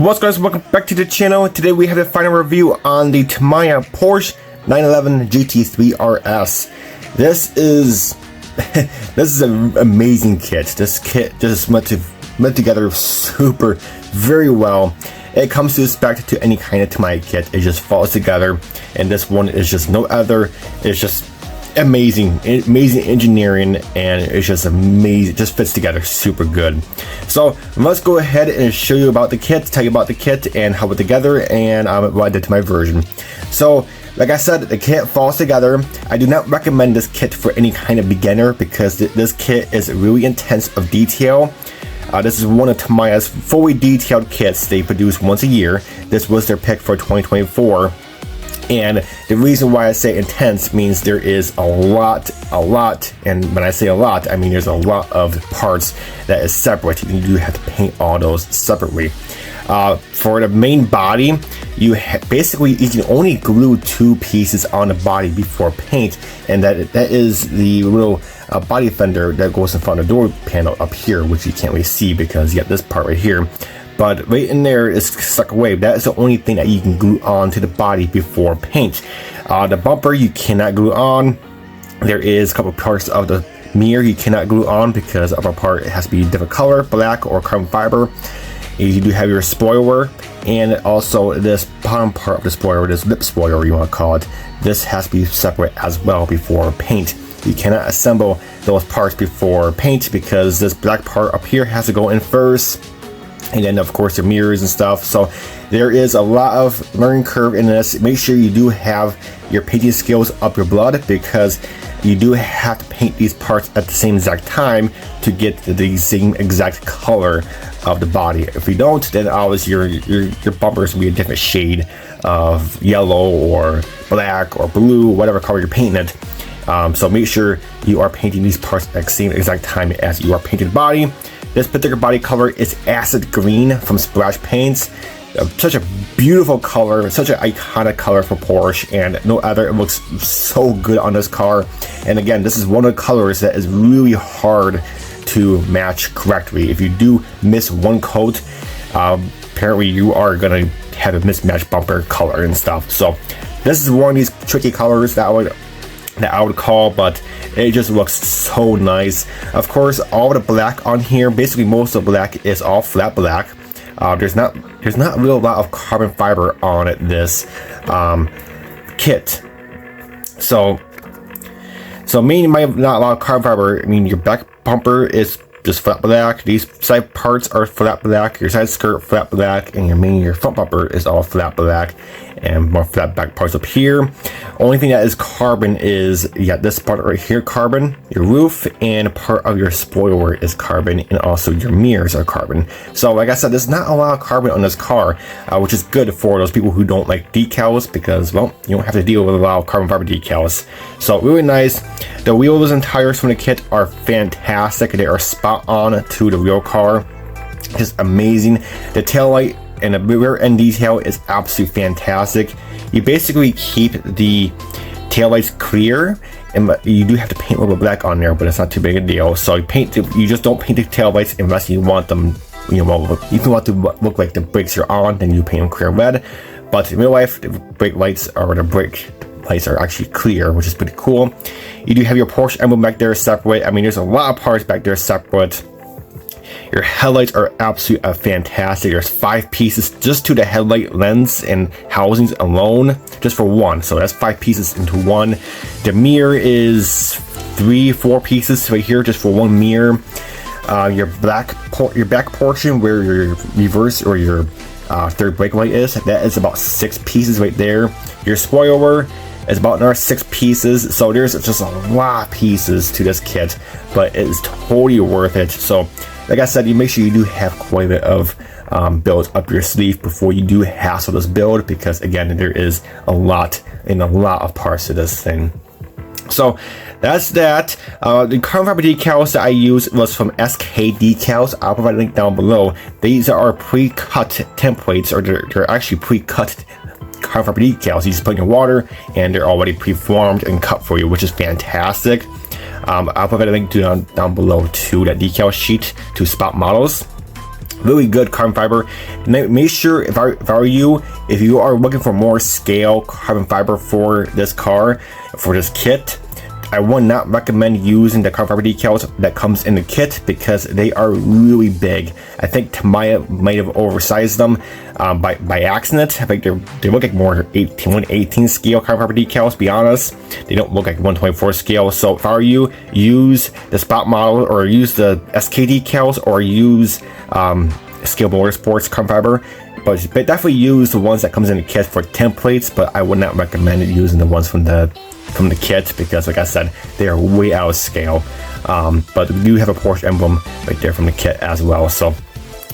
What's guys, welcome back to the channel. Today we have the final review on the Tamiya Porsche 911 GT3 RS. This is an amazing kit. This kit just went together very well. It comes to spec to any kind of Tamiya kit. It just falls together, and this one is just no other. It's just amazing engineering, and it's just amazing. It just fits together super good. So let's go ahead and show you about the kit, tell you about the kit and how it together, and what I did to my version. So like I said, the kit falls together. I do not recommend this kit for any kind of beginner because this kit is really intense of detail. This is one of Tamiya's fully detailed kits they produce once a year. This was their pick for 2024. And the reason why I say intense means there is a lot, and when I say a lot, I mean there's a lot of parts that is separate. You do have to paint all those separately. For the main body, you can only glue two pieces on the body before paint, and that is the little body fender that goes in front of the door panel up here, which you can't really see because you got this part right here. But right in there is stuck away. That is the only thing that you can glue on to the body before paint. The bumper you cannot glue on. There is a couple parts of the mirror you cannot glue on because the upper part has to be a different color, black or carbon fiber. You do have your spoiler, and also this bottom part of the spoiler, this lip spoiler you want to call it. This has to be separate as well before paint. You cannot assemble those parts before paint because this black part up here has to go in first. And then of course the mirrors and stuff. So there is a lot of learning curve in this. Make sure you do have your painting skills up your blood, because you do have to paint these parts at the same exact time to get the same exact color of the body. If you don't, then obviously your bumpers will be a different shade of yellow or black or blue, whatever color you're painting it. So make sure you are painting these parts at the same exact time as you are painting the body. This particular body color is acid green from Splash Paints. Such a beautiful color, such an iconic color for Porsche, and no other. It looks so good on this car. And again, this is one of the colors that is really hard to match correctly. If you do miss one coat, apparently you are gonna have a mismatched bumper color and stuff. So this is one of these tricky colors that I would call, but it just looks so nice. Of course, all the black on here, basically most of the black is all flat black. There's not really a lot of carbon fiber on this kit. So meaning not a lot of carbon fiber. I mean, your back bumper is just flat black. These side parts are flat black. Your side skirt flat black, and your front bumper is all flat black, and more flat back parts up here. Only thing that is carbon is you got this part right here, carbon. Your roof and part of your spoiler is carbon, and also your mirrors are carbon. So like I said, there's not a lot of carbon on this car, which is good for those people who don't like decals, because well, you don't have to deal with a lot of carbon fiber decals. So really nice. The wheels and tires from the kit are fantastic. They are spot on to the real car. Just amazing. The taillight and the rear end detail is absolutely fantastic. You basically keep the taillights clear, and you do have to paint a little bit black on there, but it's not too big a deal. So you just don't paint the taillights unless you want them, if you want to look like the brakes are on, then you paint them clear red. But in real life, the brake lights are actually clear, which is pretty cool. You do have your Porsche emblem back there separate. I mean, there's a lot of parts back there separate. Your headlights are absolutely fantastic. There's 5 pieces just to the headlight lens and housings alone, just for one. So that's 5 pieces into one. The mirror is 3-4 pieces right here, just for one mirror. Your back portion where your reverse or your third brake light is, that is about 6 pieces right there. Your spoiler is about another 6 pieces. So there's just a lot of pieces to this kit, but it is totally worth it. So like I said, you make sure you do have quite a bit of build up your sleeve before you do hassle this build, because again, there is a lot of parts to this thing. So that's that. The carbon fiber decals that I used was from SK Decals. I'll provide a link down below. These are pre-cut templates, or they're actually pre-cut carbon fiber decals. You just put in your water and they're already pre-formed and cut for you, which is fantastic. I'll provide a link down below to that decal sheet to spot models. Really good carbon fiber. Make sure, if I were you, if you are looking for more scale carbon fiber for this car, for this kit, I would not recommend using the carbon fiber decals that comes in the kit because they are really big. I think Tamiya might have oversized them by accident. I think they look like more 118 scale carbon fiber decals, to be honest. They don't look like 124 scale. So if I were you, use the spot model or use the SK decals or use Scale Motorsports carbon fiber. But definitely use the ones that comes in the kit for templates, but I would not recommend using the ones from the kit because, like I said, they are way out of scale. But we do have a Porsche emblem right there from the kit as well. So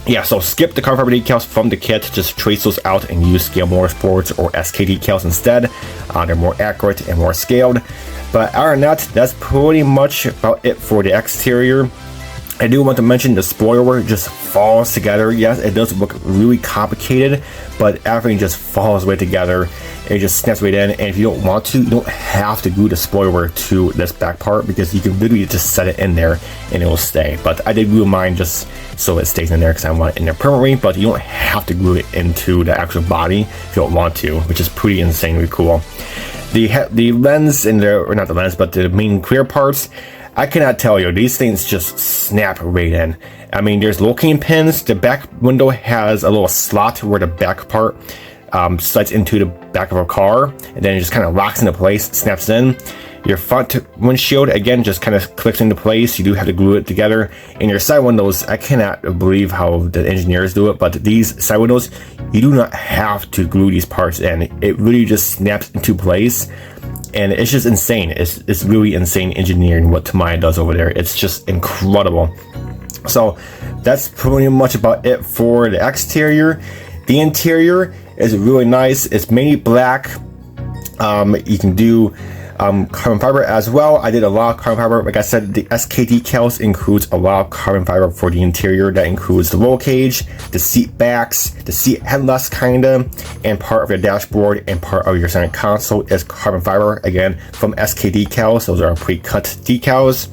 yeah, so skip the carbon fiber decals from the kit, just trace those out and use Scale Motorsports or SK decals instead. They're more accurate and more scaled. But other than that, that's pretty much about it for the exterior. I do want to mention the spoiler just falls together. Yes, it does look really complicated, but everything just falls right together. It just snaps right in, and if you don't want to, you don't have to glue the spoiler to this back part because you can literally just set it in there and it will stay. But I did glue mine just so it stays in there because I want it in there permanently, but you don't have to glue it into the actual body if you don't want to, which is pretty insanely cool. The lens in there, or not the lens, but the main clear parts, I cannot tell you, these things just snap right in. I mean, there's locating pins. The back window has a little slot where the back part slides into the back of a car, and then it just kind of locks into place, snaps in. Your front windshield, again, just kind of clicks into place. You do have to glue it together. And your side windows, I cannot believe how the engineers do it, but these side windows, you do not have to glue these parts in. It really just snaps into place. And it's just insane. It's really insane engineering what Tamiya does over there. It's just incredible. So that's pretty much about it for the exterior. The interior is really nice. It's mainly black. You can do carbon fiber as well. I did a lot of carbon fiber. Like I said, the SK decals includes a lot of carbon fiber for the interior. That includes the roll cage, the seat backs, the seat headrest kinda, and part of your dashboard and part of your center console is carbon fiber, again, from SK decals. Those are pre-cut decals.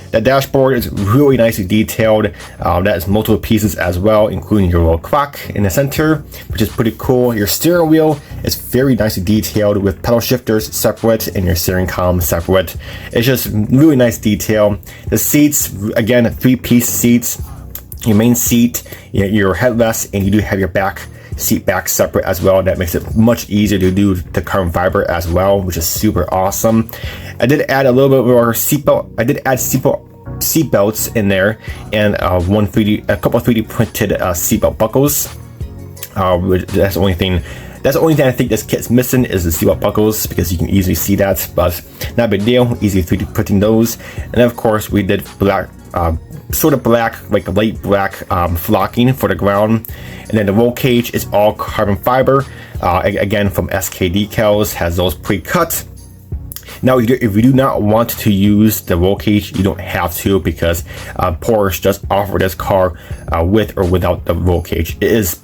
The dashboard is really nicely detailed. That is multiple pieces as well, including your little clock in the center, which is pretty cool. Your steering wheel is very nicely detailed with pedal shifters separate and your steering column separate. It's just really nice detail. The seats, again, 3-piece seats. Your main seat, your headrest, and you do have your back seat back separate as well. That makes it much easier to do the carbon fiber as well, which is super awesome. I did add a little bit more seatbelt. I did add seat belts in there, and a couple of 3D printed seatbelt buckles. That's the only thing. That's the only thing I think this kit's missing is the seatbelt buckles because you can easily see that, but not a big deal. Easy 3D printing those, and of course we did black. Sort of black, like light black flocking for the ground, and then the roll cage is all carbon fiber, again from SK decals, has those pre-cut. Now if you do not want to use the roll cage, you don't have to because Porsche does offer this car with or without the roll cage. It is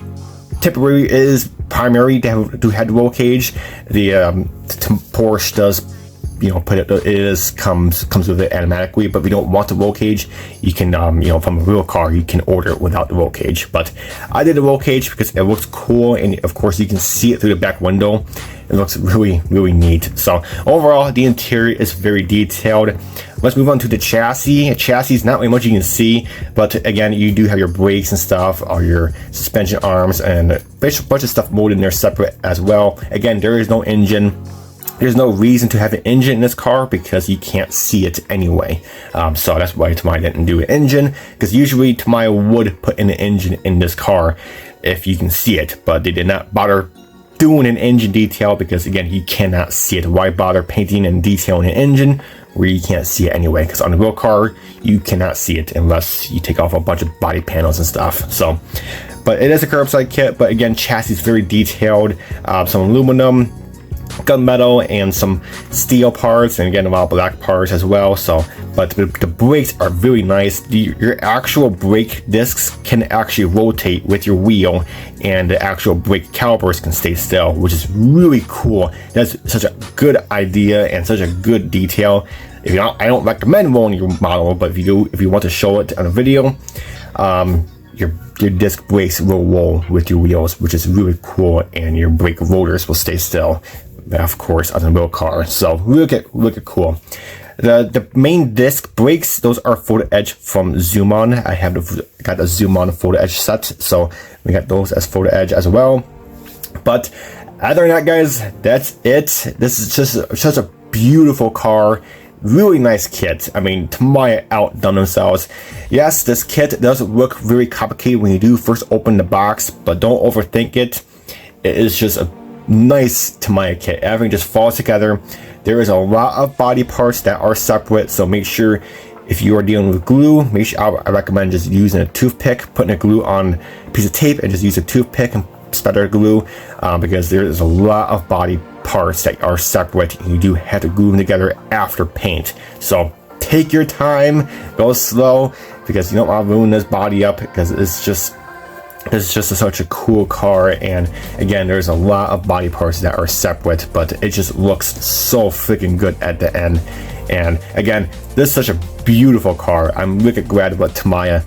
primary to have the roll cage. The Porsche does put it comes with it automatically, but if you don't want the roll cage, you can from a real car you can order it without the roll cage. But I did the roll cage because it looks cool, and of course you can see it through the back window. It looks really, really neat. So overall, the interior is very detailed. Let's move on to the chassis. The chassis is not really much you can see, but again, you do have your brakes and stuff, or your suspension arms, and a bunch of stuff molded in there separate as well. Again, there is no engine. There's no reason to have an engine in this car because you can't see it anyway. So that's why Tamiya didn't do an engine, because usually Tamiya would put in an engine in this car if you can see it, but they did not bother doing an engine detail because, again, you cannot see it. Why bother painting and detailing an engine where you can't see it anyway? Because on the real car, you cannot see it unless you take off a bunch of body panels and stuff. So, but it is a curbside kit, but again, chassis is very detailed. Some aluminum, gunmetal, and some steel parts, and again a lot of black parts as well. So, but the brakes are really nice. Your actual brake discs can actually rotate with your wheel, and the actual brake calipers can stay still, which is really cool. That's such a good idea and such a good detail. If you don't, I don't recommend rolling your model, but if you want to show it on a video, your disc brakes will roll with your wheels, which is really cool, and your brake rotors will stay still, of course, on the real car. So look at cool. The main disc brakes, those are folded edge from Zoom On. I have got a Zoom On folded edge set, so we got those as folded edge as well. But other than that, guys, that's it. This is just a beautiful car. Really nice kit. I mean, Tamiya outdone themselves. Yes, this kit does look very complicated when you do first open the box, but don't overthink it. It is just a nice Tamiya kit. Everything just falls together. There is a lot of body parts that are separate, so make sure if you are dealing with glue, I recommend just using a toothpick, putting a glue on a piece of tape, and just use a toothpick and spatter glue, because there is a lot of body parts that are separate, and you do have to glue them together after paint. So take your time, go slow, because you don't want to ruin this body up, because it's just such a cool car. And again, there's a lot of body parts that are separate, but it just looks so freaking good at the end. And again, this is such a beautiful car. I'm really glad that Tamiya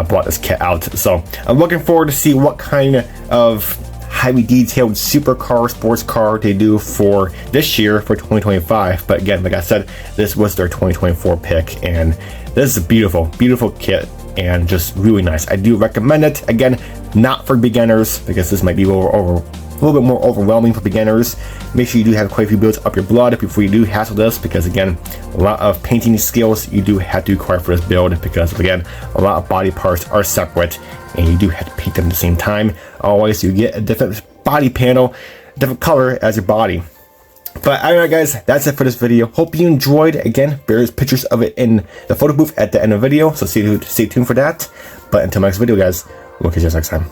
brought this kit out. So I'm looking forward to see what kind of highly detailed supercar, sports car they do for this year, for 2025. But again, like I said, this was their 2024 pick, and this is a beautiful kit, and just really nice. I do recommend it. Again, not for beginners, because this might be a little bit more overwhelming for beginners. Make sure you do have quite a few builds up your blood before you do hassle this, because again, a lot of painting skills you do have to acquire for this build, because again, a lot of body parts are separate, and you do have to paint them at the same time. Otherwise, you get a different body panel, different color as your body. But alright, guys, that's it for this video. Hope you enjoyed. Again, there's pictures of it in the photo booth at the end of the video, so stay tuned for that. But until my next video, guys, we'll catch you next time.